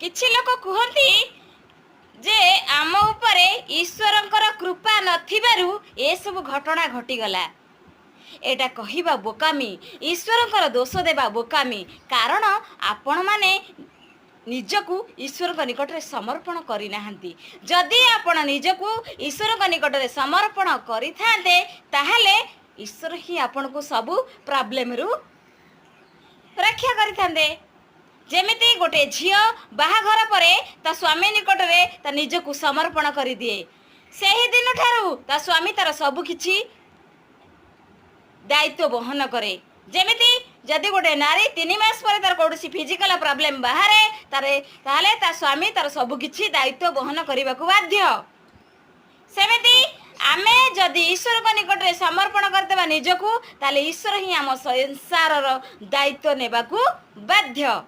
किछि लोक कहती जे आम उपरे ईश्वरंकर कृपा नथिबारु ए सब घटना घटीगला। एटा कहिबा बोकामी, ईश्वरंकर दोष देबा बोकामी। कारण आपण माने निजकू ईश्वर निकट में समर्पण करना। जदि आपण निजकू ईश्वर निकट में समर्पण करि थांते ताहले ईश्वर ही आपण को सब प्रॉब्लम रु रक्षा करि थांते। जेमिति गोटे झियो बाहाघर परे ता स्वामी निकट में ता निजकू समर्पण करि दिए, सेही दिन ठारू ता स्वामी तार सब किछि दायित्व बहन करे। जेमिति जदि गोटे नारी 3 मास पर तार कौड़सी फिजिकल प्रॉब्लम बाहरे ताले ता स्वामी तार सब किछि दायित्व बहन करने को बाध्य। सेमिति आमे जदि ईश्वर को निकट में समर्पण करदेबा निजकू ताले ईश्वर ही आम संसार दायित्व नेबाकू बाध्य।